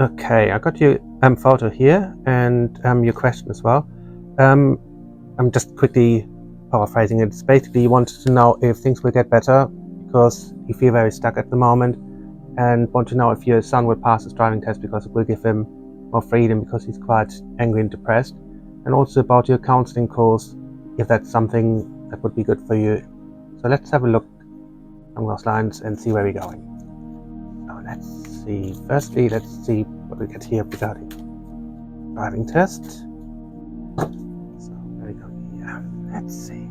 Okay, I got your photo here and your question as well. I'm just quickly paraphrasing it. It's basically you wanted to know if things will get better because you feel very stuck at the moment, and want to know if your son will pass his driving test because it will give him more freedom because he's quite angry and depressed, and also about your counseling course, if that's something that would be good for you. So let's have a look along those lines and see where we're going. So let's see. Firstly, let's see what we get here regarding driving test. So there we go. Yeah, let's see.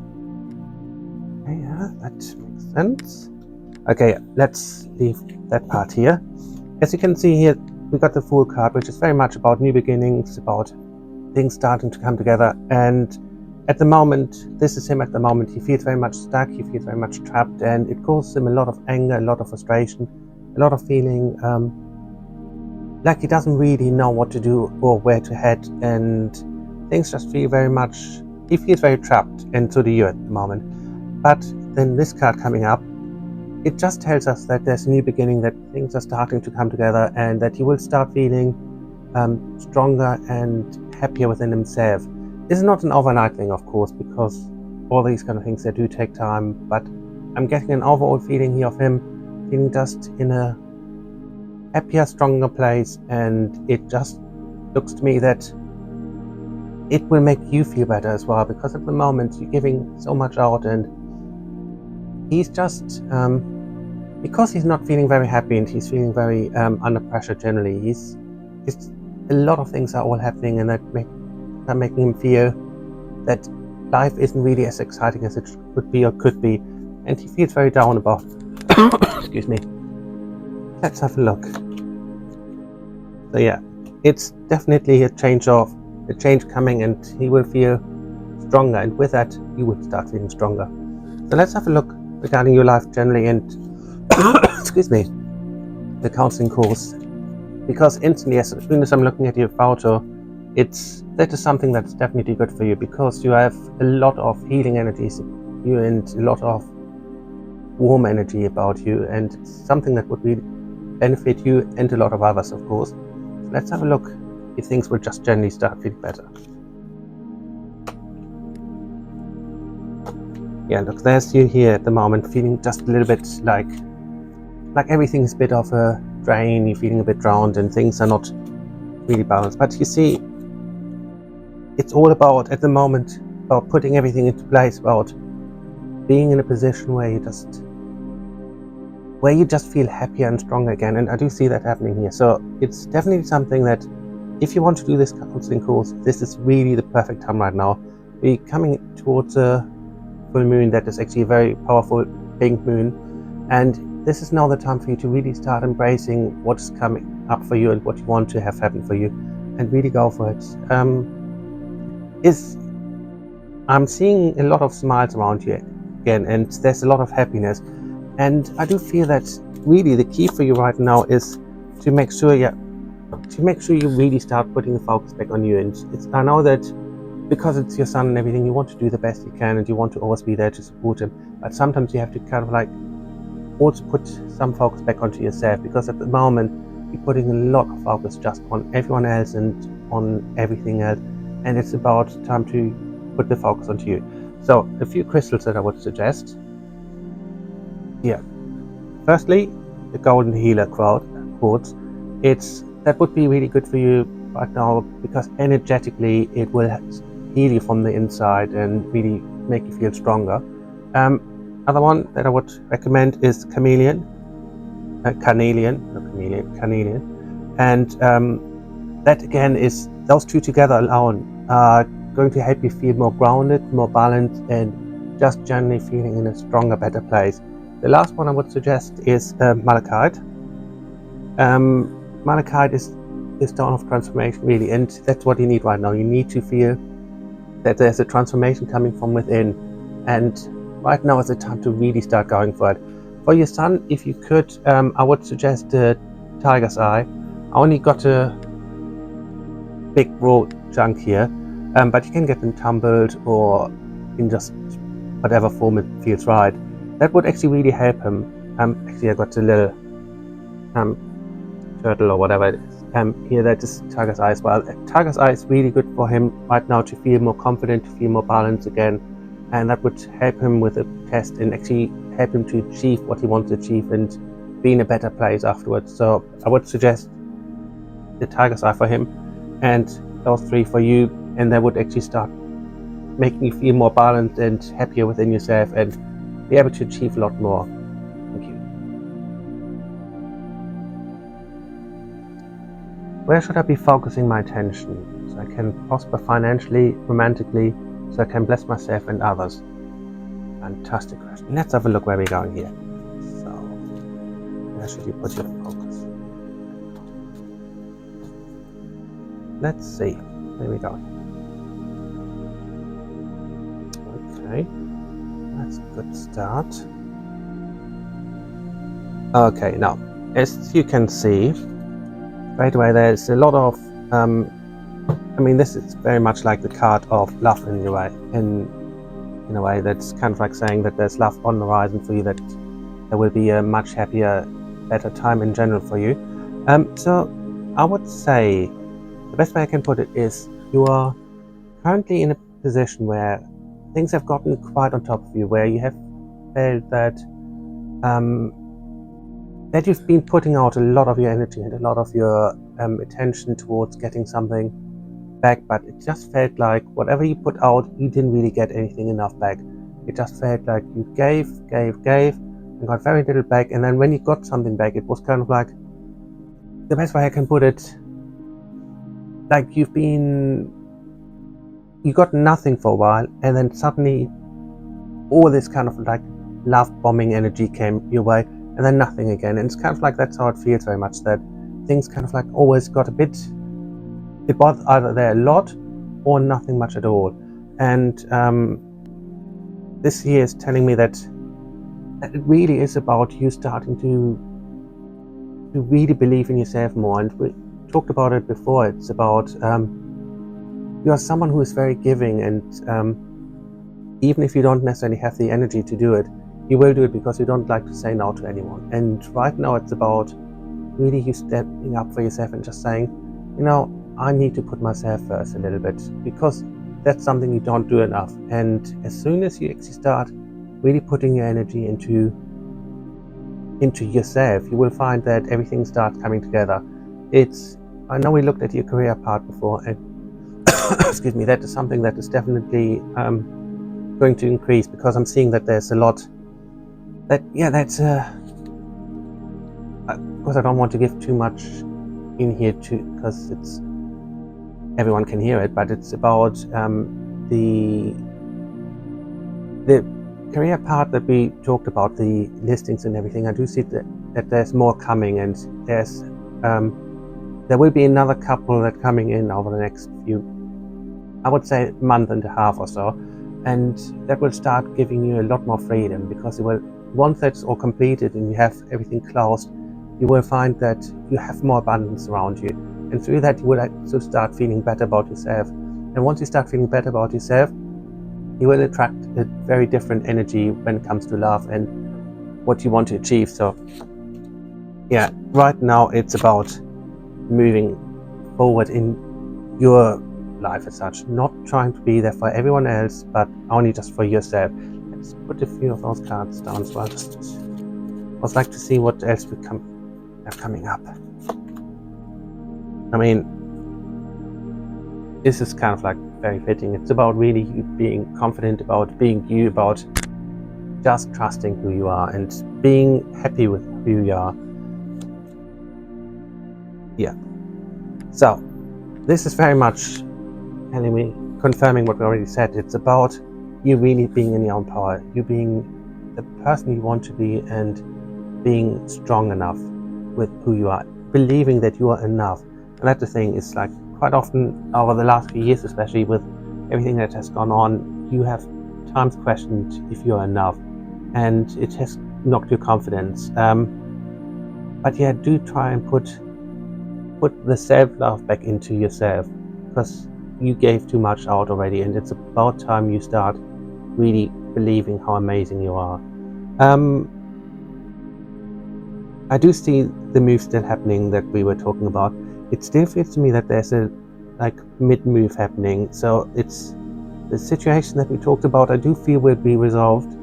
Yeah, that makes sense. Okay, let's leave that part here. As you can see here, we got the Fool card, which is very much about new beginnings, about things starting to come together. And at the moment, this is him at the moment. He feels very much stuck, he feels very much trapped, and it causes him a lot of anger, a lot of frustration, a lot of feeling like he doesn't really know what to do or where to head, and things just feel very much, he feels very trapped into the you at the moment. But then this card coming up, it just tells us that there's a new beginning, that things are starting to come together, and that he will start feeling stronger and happier within himself. This is not an overnight thing, of course, because all these kind of things, they do take time, but I'm getting an overall feeling here of him feeling just in a happier, stronger place, and it just looks to me that it will make you feel better as well, because at the moment you're giving so much out, and he's just because he's not feeling very happy and he's feeling very under pressure generally. It's a lot of things are all happening, and that are making him feel that life isn't really as exciting as it would be or could be, and he feels very down about excuse me. Let's have a look. So yeah, it's definitely a change coming, and he will feel stronger, and with that you will start feeling stronger. So let's have a look regarding your life generally, and excuse me, the counseling course, because instantly as soon as I'm looking at your photo, that is something that's definitely good for you, because you have a lot of healing energies you and a lot of warm energy about you, and it's something that would really benefit you and a lot of others, of course. So let's have a look if things will just generally start feeling better. Yeah, look, there's you here at the moment, feeling just a little bit like everything is a bit of a drain, you're feeling a bit drowned, and things are not really balanced. But you see, it's all about, at the moment, about putting everything into place, about being in a position where you just feel happier and stronger again. And I do see that happening here. So it's definitely something that, if you want to do this counseling course, this is really the perfect time right now. We're coming towards a full moon that is actually a very powerful pink moon, and this is now the time for you to really start embracing what's coming up for you and what you want to have happen for you, and really go for it. I'm seeing a lot of smiles around you again, and there's a lot of happiness, and I do feel that really the key for you right now is to make sure you really start putting the focus back on you. And I know that because it's your son and everything, you want to do the best you can, and you want to always be there to support him, but sometimes you have to kind of like also put some focus back onto yourself, because at the moment you're putting a lot of focus just on everyone else and on everything else, and it's about time to put the focus onto you. So a few crystals that I would suggest. Yeah, firstly, the golden healer quartz. That would be really good for you right now, because energetically it will heal you from the inside and really make you feel stronger. Other one that I would recommend is carnelian, and that again is, those two together alone are going to help you feel more grounded, more balanced, and just generally feeling in a stronger, better place. The last one I would suggest is malachite. Malachite is the stone of transformation, really, and that's what you need right now. You need to feel that there's a transformation coming from within, and right now is the time to really start going for it. For your son, if you could, I would suggest the tiger's eye. I only got a big raw chunk here, but you can get them tumbled or in just whatever form it feels right. That would actually really help him. Actually, I got a little turtle or whatever it is. here that is Tiger's Eye as well. Tiger's Eye is really good for him right now to feel more confident, to feel more balanced again, and that would help him with the test and actually help him to achieve what he wants to achieve and be in a better place afterwards. So I would suggest the Tiger's Eye for him and those 3 for you, and that would actually start making you feel more balanced and happier within yourself and be able to achieve a lot more. Thank you. Where should I be focusing my attention so I can prosper financially, romantically, so I can bless myself and others? Fantastic question. Let's have a look where we're going here. So, where should you put your focus? Let's see. There we go. Okay, that's a good start. Okay, now, as you can see, right away there's a lot of, this is very much like the card of love in a way, in a way that's kind of like saying that there's love on the horizon for you, that there will be a much happier, better time in general for you. So I would say the best way I can put it is you are currently in a position where things have gotten quite on top of you, where you have felt that that you've been putting out a lot of your energy and a lot of your attention towards getting something back, but it just felt like whatever you put out, you didn't really get anything enough back. It just felt like you gave, and got very little back, and then when you got something back, it was kind of like, the best way I can put it, like you got nothing for a while, and then suddenly all this kind of like love bombing energy came your way, and then nothing again. And it's kind of like that's how it feels very much, that things kind of like always got a bit, it was either there a lot or nothing much at all. And this year is telling me that it really is about you starting to really believe in yourself more. And we talked about it before. It's about you are someone who is very giving, and even if you don't necessarily have the energy to do it, you will do it because you don't like to say no to anyone. And right now it's about really you stepping up for yourself and just saying, I need to put myself first a little bit, because that's something you don't do enough. And as soon as you actually start really putting your energy into yourself, you will find that everything starts coming together. I know we looked at your career part before, and excuse me, that is something that is definitely going to increase, because I'm seeing that there's a lot that, that's of course I don't want to give too much in here too, because it's everyone can hear it, but it's about the career part that we talked about, the listings and everything. I do see that there's more coming, and there will be another couple that coming in over the next few, I would say, month and a half or so, and that will start giving you a lot more freedom, because once that's all completed and you have everything closed, you will find that you have more abundance around you, and through that you will also start feeling better about yourself. And once you start feeling better about yourself, you will attract a very different energy when it comes to love and what you want to achieve. So right now it's about moving forward in your life as such, not trying to be there for everyone else, but only just for yourself. Let's put a few of those cards down as well. I would like to see what else we have coming up. This is kind of like very fitting. It's about really you being confident, about being you, about just trusting who you are and being happy with who you are. So this is very much telling me, confirming what we already said. It's about you really being in your own power, you being the person you want to be, and being strong enough with who you are, believing that you are enough. And that's the thing, is like quite often over the last few years, especially with everything that has gone on, you have times questioned if you are enough, and it has knocked your confidence. But do try and put the self-love back into yourself, because you gave too much out already, and it's about time you start really believing how amazing you are. I do see the move still happening that we were talking about, it still feels to me that there's a like mid-move happening. So it's the situation that we talked about, I do feel will be resolved.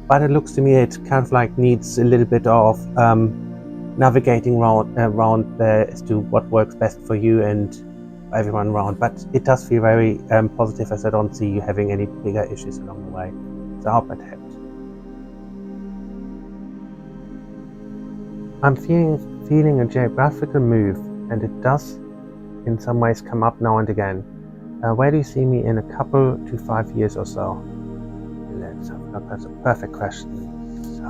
But it looks to me it kind of like needs a little bit of navigating around there as to what works best for you and everyone around. But it does feel very positive, as I don't see you having any bigger issues along the way. So I hope that helped. I'm feeling a geographical move, and it does in some ways come up now and again. Where do you see me in a couple to 5 years or so? Let's have a look. That's a perfect question. So,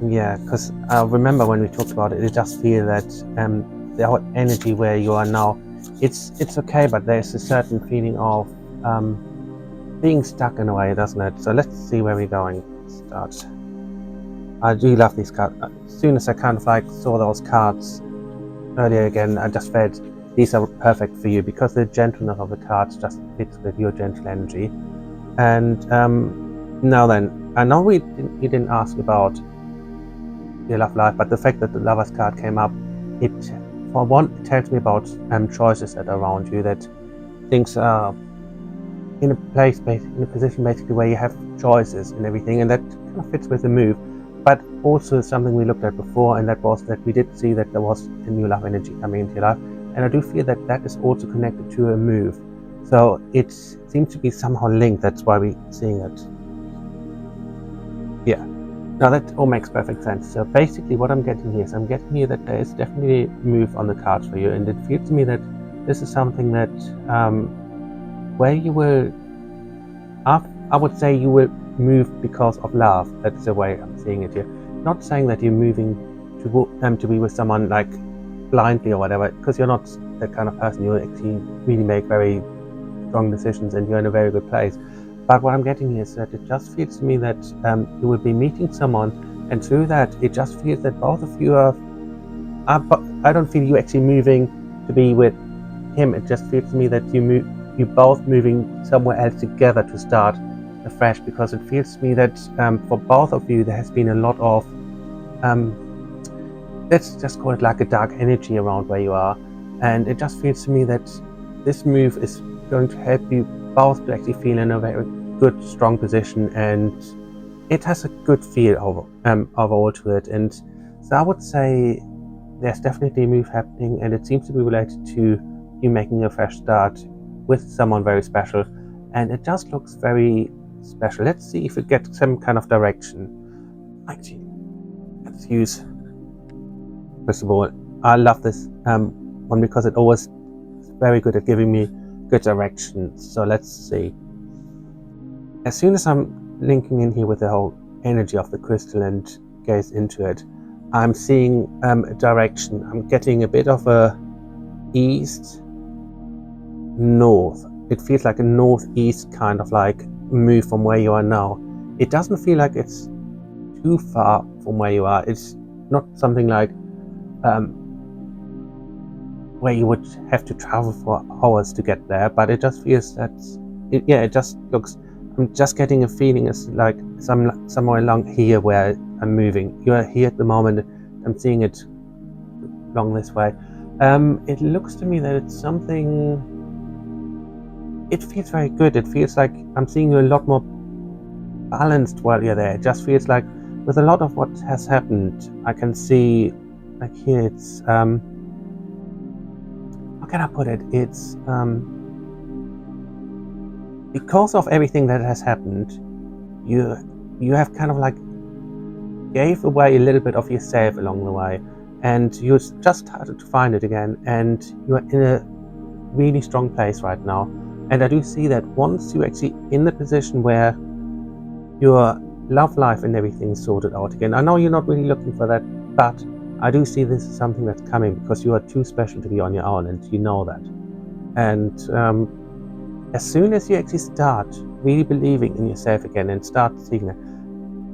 yeah, because I remember when we talked about it, it does feel that the whole energy where you are now, it's okay, but there's a certain feeling of being stuck in a way, doesn't it? So let's see where we're going. Start. I do love these cards. As soon as I kind of like saw those cards earlier again, I just felt these are perfect for you because the gentleness of the cards just fits with your gentle energy. And now then, I know you didn't ask about your love life, but the fact that the Lover's card came up, it for one, it tells me about choices that are around you, that things are in a place, in a position basically where you have choices and everything, and that kind of fits with the move. But also something we looked at before, and that was that we did see that there was a new love energy coming into your life, and I do feel that that is also connected to a move. So it seems to be somehow linked. That's why we're seeing it. Yeah. Now that all makes perfect sense. So basically what I'm getting here is I'm getting here that there is definitely a move on the cards for you, and it feels to me that this is something that where you will, I would say you will move because of love. That's the way I'm seeing it here. Not saying that you're moving to be with someone like blindly or whatever, because you're not that kind of person. You actually really make very strong decisions and you're in a very good place. But what I'm getting here is that it just feels to me that you will be meeting someone, and through that it just feels that both of you are I don't feel you actually moving to be with him. It just feels to me that you both moving somewhere else together to start afresh, because it feels to me that for both of you there has been a lot of let's just call it like a dark energy around where you are, and it just feels to me that this move is going to help you both to actually feel in a very good, strong position, and it has a good feel overall to it. And so I would say there's definitely a move happening, and it seems to be related to you making a fresh start with someone very special, and it just looks very special. Let's see if it gets some kind of direction. Actually, let's use, first of all, I love this one because it always is very good at giving me good direction. So let's see. As soon as I'm linking in here with the whole energy of the crystal and gaze into it, I'm seeing a direction. I'm getting a bit of a east north. It feels like a northeast kind of like move from where you are now. It doesn't feel like it's too far from where you are. It's not something like where you would have to travel for hours to get there, but it just feels that it just looks, I'm just getting a feeling it's like somewhere along here where I'm moving. You are here at the moment. I'm seeing it along this way. It looks to me that it's something, it feels very good. It feels like I'm seeing you a lot more balanced while you're there. It just feels like with a lot of what has happened, I can see, like here it's how can I put it? It's because of everything that has happened, you have kind of like gave away a little bit of yourself along the way, and you just started to find it again, and you're in a really strong place right now. And I do see that once you're actually in the position where your love life and everything is sorted out again, I know you're not really looking for that, but I do see this as something that's coming, because you are too special to be on your own, and you know that. And as soon as you actually start really believing in yourself again and start seeing it,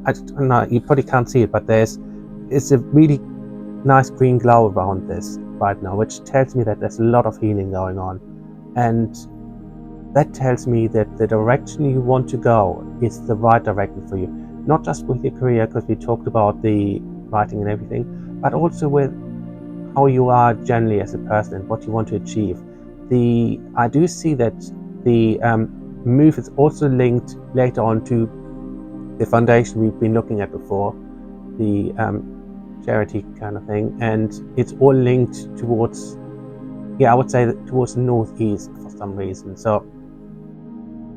I don't know, you probably can't see it, but it's a really nice green glow around this right now, which tells me that there's a lot of healing going on. And that tells me that the direction you want to go is the right direction for you. Not just with your career, because we talked about the writing and everything, but also with how you are generally as a person and what you want to achieve. I do see that the move is also linked later on to the foundation we've been looking at before, the charity kind of thing, and it's all linked towards, I would say towards the northeast for some reason. So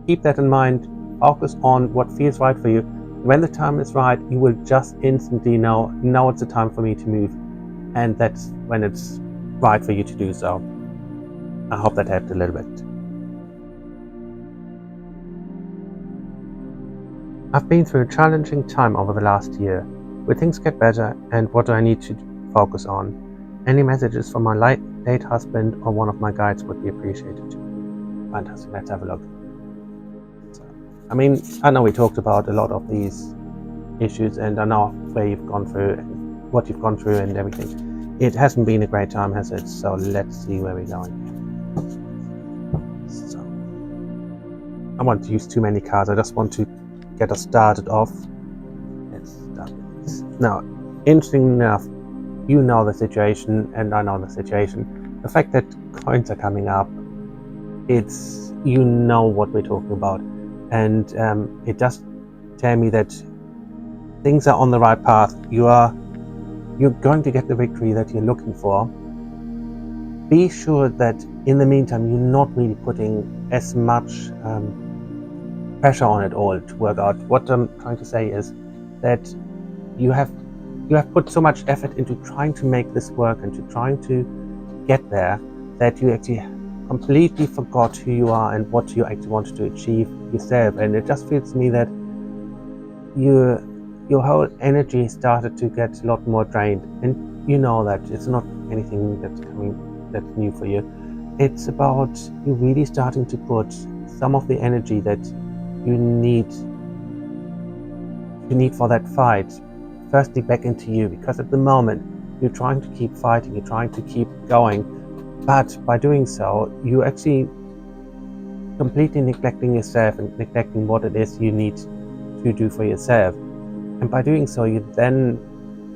keep that in mind, focus on what feels right for you. When the time is right, you will just instantly know, now it's the time for me to move, and that's when it's right for you to do so. I hope that helped a little bit. I've been through a challenging time over the last year. Will things get better, and what do I need to focus on? Any messages from my late husband or one of my guides would be appreciated. Fantastic, let's have a look. So, I mean, I know we talked about a lot of these issues, and I know where you've gone through and what you've gone through and everything. It hasn't been a great time, has it? So let's see where we're going. So I want to use too many cards. I just want to get us started off. Let's start with this. Now, interesting enough, you know the situation and I know the situation. The fact that coins are coming up, it's, you know what we're talking about, and it does tell me that things are on the right path. You're going to get the victory that you're looking for. Be sure that in the meantime you're not really putting as much pressure on it all to work out. What I'm trying to say is that you have put so much effort into trying to make this work and to trying to get there that you actually completely forgot who you are and what you actually wanted to achieve yourself. And it just feels to me that your whole energy started to get a lot more drained, and you know that it's not anything that's new for you. It's about you really starting to put some of the energy that you need for that fight firstly back into you, because at the moment you're trying to keep fighting, you're trying to keep going, but by doing so you're actually completely neglecting yourself and neglecting what it is you need to do for yourself. And by doing so, you then,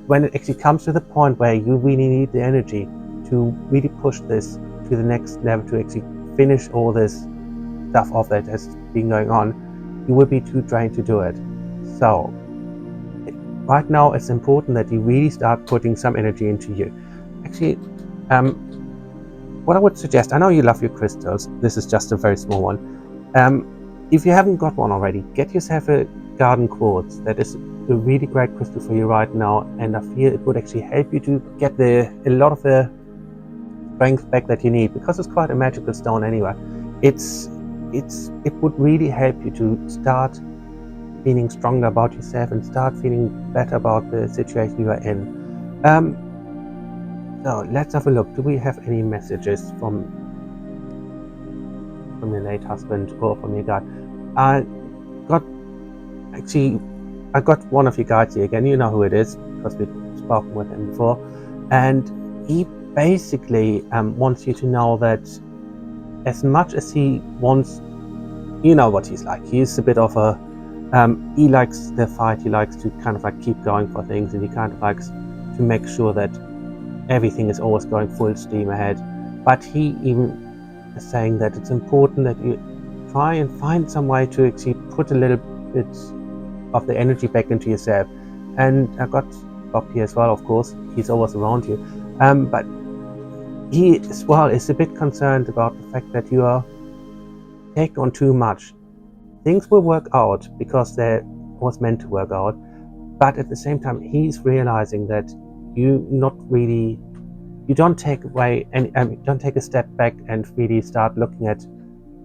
when it actually comes to the point where you really need the energy to really push this to the next level, to actually finish all this stuff off that has been going on, you will be too drained to do it. So right now it's important that you really start putting some energy into you. Actually, what I would suggest, I know you love your crystals, this is just a very small one. If you haven't got one already, get yourself a garden quartz. That is a really great crystal for you right now, and I feel it would actually help you to get a lot of the strength back that you need, because it's quite a magical stone anyway. It would really help you to start feeling stronger about yourself and start feeling better about the situation you are in. So let's have a look. Do we have any messages from your late husband or from your guide? I got one of your guides here again. You know who it is because we've spoken with him before, and he basically wants you to know that as much as he wants, you know what he's like. He's a bit of a he likes the fight. He likes to kind of like keep going for things, and he kind of likes to make sure that everything is always going full steam ahead. But he even is saying that it's important that you try and find some way to actually put a little bit of the energy back into yourself. And I got Bob here as well, of course. He's always around you. But he as well is a bit concerned about the fact that you are taking on too much. Things will work out because they're always meant to work out. But at the same time, he's realizing that you don't take away and don't take a step back and really start looking at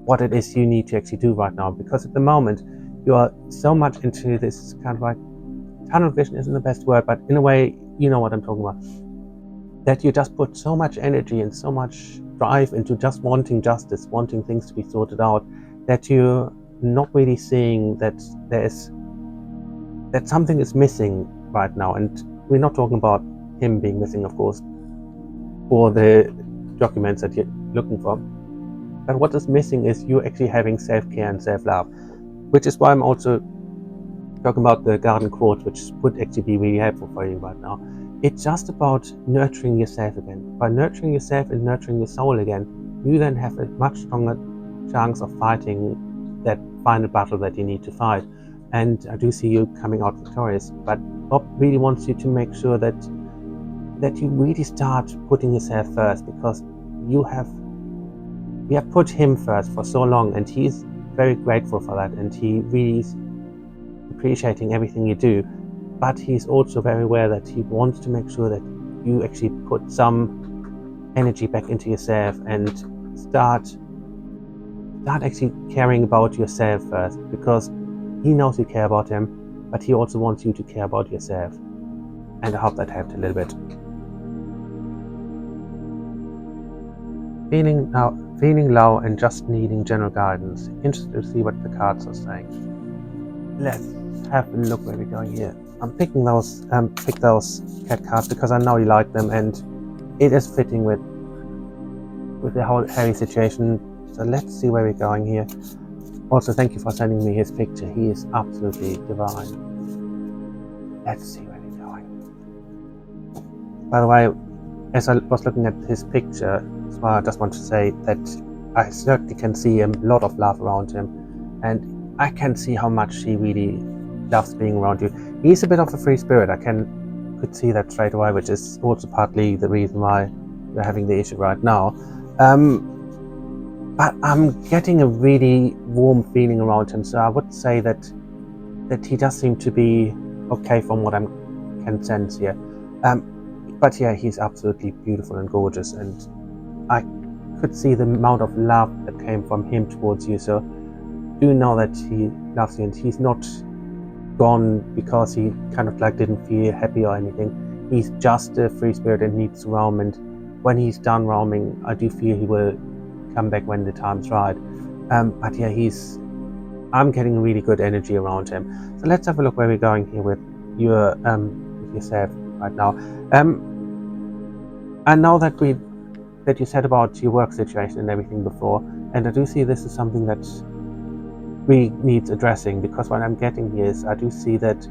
what it is you need to actually do right now, because at the moment you are so much into this kind of like, tunnel vision isn't the best word, but in a way you know what I'm talking about, that you just put so much energy and so much drive into just wanting justice, wanting things to be sorted out, that you're not really seeing that that something is missing right now. And we're not talking about him being missing, of course, or the documents that you're looking for, but what is missing is you actually having self-care and self-love, which is why I'm also talking about the garden quartz, which would actually be really helpful for you right now. It's just about nurturing yourself again. By nurturing yourself and nurturing your soul again, you then have a much stronger chance of fighting that final battle that you need to fight. And I do see you coming out victorious. But Bob really wants you to make sure that you really start putting yourself first, because you have put him first for so long, and he's very grateful for that, and he really is appreciating everything you do. But he's also very aware that he wants to make sure that you actually put some energy back into yourself and start actually caring about yourself first, because he knows you care about him, but he also wants you to care about yourself. And I hope that helped a little bit. Feeling low and just needing general guidance. Interested to see what the cards are saying. Let's have a look where we're going here. I'm picking those cat cards because I know you like them, and it is fitting with the whole Harry situation. So let's see where we're going here. Also, thank you for sending me his picture. He is absolutely divine. Let's see where we're going. By the way, as I was looking at his picture, so I just want to say that I certainly can see a lot of love around him, and I can see how much he really loves being around you. He's a bit of a free spirit. I could see that straight away, which is also partly the reason why we're having the issue right now. But I'm getting a really warm feeling around him, so I would say that he does seem to be okay from what I can sense here. But yeah, he's absolutely beautiful and gorgeous, and I could see the amount of love that came from him towards you. So do know that he loves you, and he's not gone because he kind of like didn't feel happy or anything. He's just a free spirit and needs to roam, and when he's done roaming, I do feel he will come back when the time's right. But yeah, I'm getting really good energy around him. So let's have a look where we're going here with yourself right now. I know that you said about your work situation and everything before, and I do see this is something that really needs addressing, because what I'm getting here is I do see that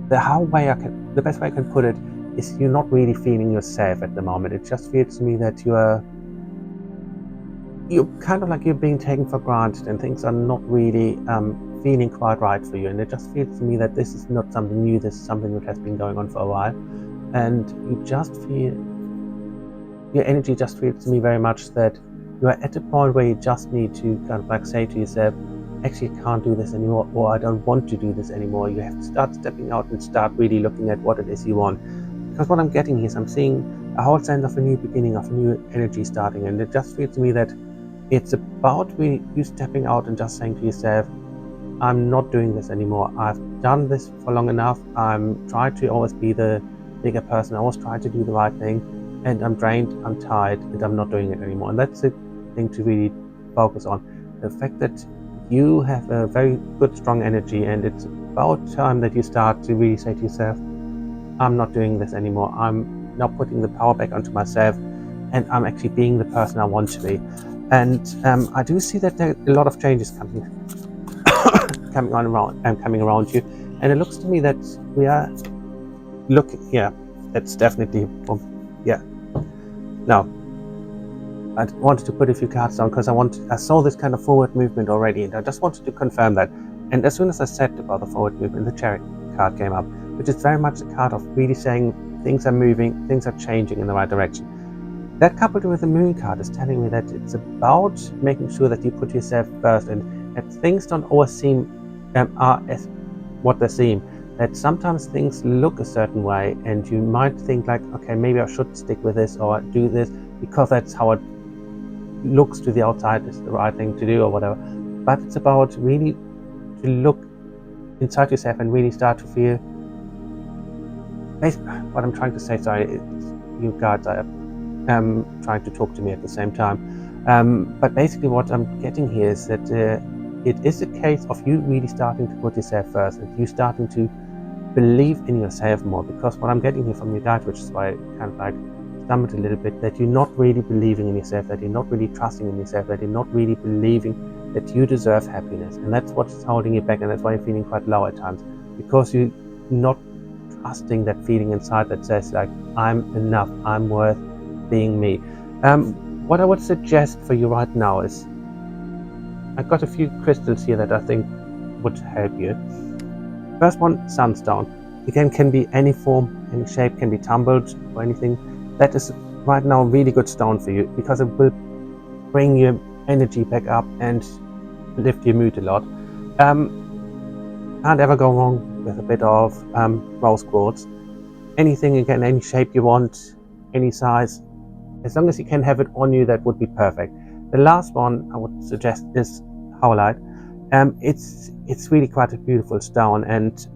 the best way I can put it is you're not really feeling yourself at the moment. It just feels to me that you're kind of like you're being taken for granted, and things are not really feeling quite right for you. And it just feels to me that this is not something new. This is something that has been going on for a while, and you just feel your energy just feels to me very much that you are at a point where you just need to kind of like say to yourself, actually I can't do this anymore, or I don't want to do this anymore. You have to start stepping out and start really looking at what it is you want. Because what I'm getting here is I'm seeing a whole sense of a new beginning, of a new energy starting, and it just feels to me that it's about really you stepping out and just saying to yourself, I'm not doing this anymore. I've done this for long enough. I'm trying to always be the bigger person. I always try to do the right thing, and I'm drained, I'm tired, and I'm not doing it anymore. And that's the thing to really focus on. The fact that you have a very good, strong energy, and it's about time that you start to really say to yourself, I'm not doing this anymore. I'm not putting the power back onto myself, and I'm actually being the person I want to be. And I do see that there are a lot of changes coming around you, and it looks to me that we are looking. Yeah, that's definitely. Now, I wanted to put a few cards down because I saw this kind of forward movement already, and I just wanted to confirm that. And as soon as I said about the forward movement, the Chariot card came up, which is very much a card of really saying things are moving, things are changing in the right direction. That coupled with the Moon card is telling me that it's about making sure that you put yourself first, and that things don't always seem are as what they seem. That sometimes things look a certain way, and you might think like, okay, maybe I should stick with this or do this because that's how it looks to the outside is the right thing to do or whatever. But it's about really to look inside yourself and really start to feel. What I'm trying to say, sorry, you guys are trying to talk to me at the same time. But basically what I'm getting here is that it is a case of you really starting to put yourself first, and you starting to believe in yourself more. Because what I'm getting here from your guide, which is why I kind of like stumbled a little bit, that you're not really believing in yourself, that you're not really trusting in yourself, that you're not really believing that you deserve happiness, and that's what's holding you back, and that's why you're feeling quite low at times, because you're not trusting that feeling inside that says like, I'm enough, I'm worth being me. What I would suggest for you right now is, I've got a few crystals here that I think would help you. First one, sunstone. Again, can be any form, any shape, can be tumbled or anything. That is right now a really good stone for you, because it will bring your energy back up and lift your mood a lot. Can't ever go wrong with a bit of rose quartz. Anything, again, any shape you want, any size, as long as you can have it on you, that would be perfect. The last one I would suggest is howlite. It's really quite a beautiful stone, and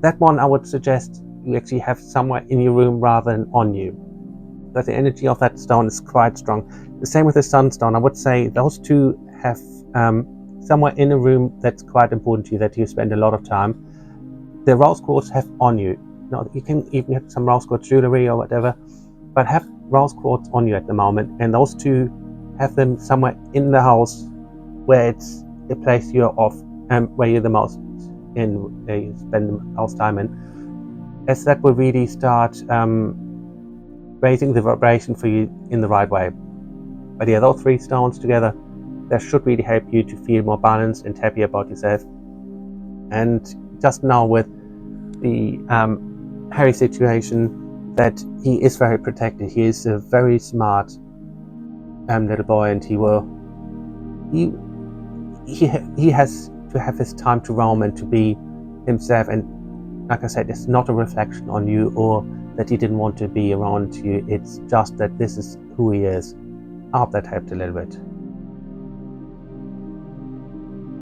that one I would suggest you actually have somewhere in your room rather than on you, but the energy of that stone is quite strong. The same with the sunstone. I would say those two have somewhere in a room that's quite important to you, that you spend a lot of time. The rose quartz have on you. You can even have some rose quartz jewelry or whatever, but have rose quartz on you at the moment, and those two, have them somewhere in the house where it's a place you're off, where you're the most in, where you spend the most time in, as that will really start raising the vibration for you in the right way. But yeah, those three stones together, that should really help you to feel more balanced and happy about yourself. And just now with the Harry situation, that he is very protected. He is a very smart little boy, and he has to have his time to roam and to be himself. And like I said, it's not a reflection on you or that he didn't want to be around you. It's just that this is who he is. I hope that helped a little bit.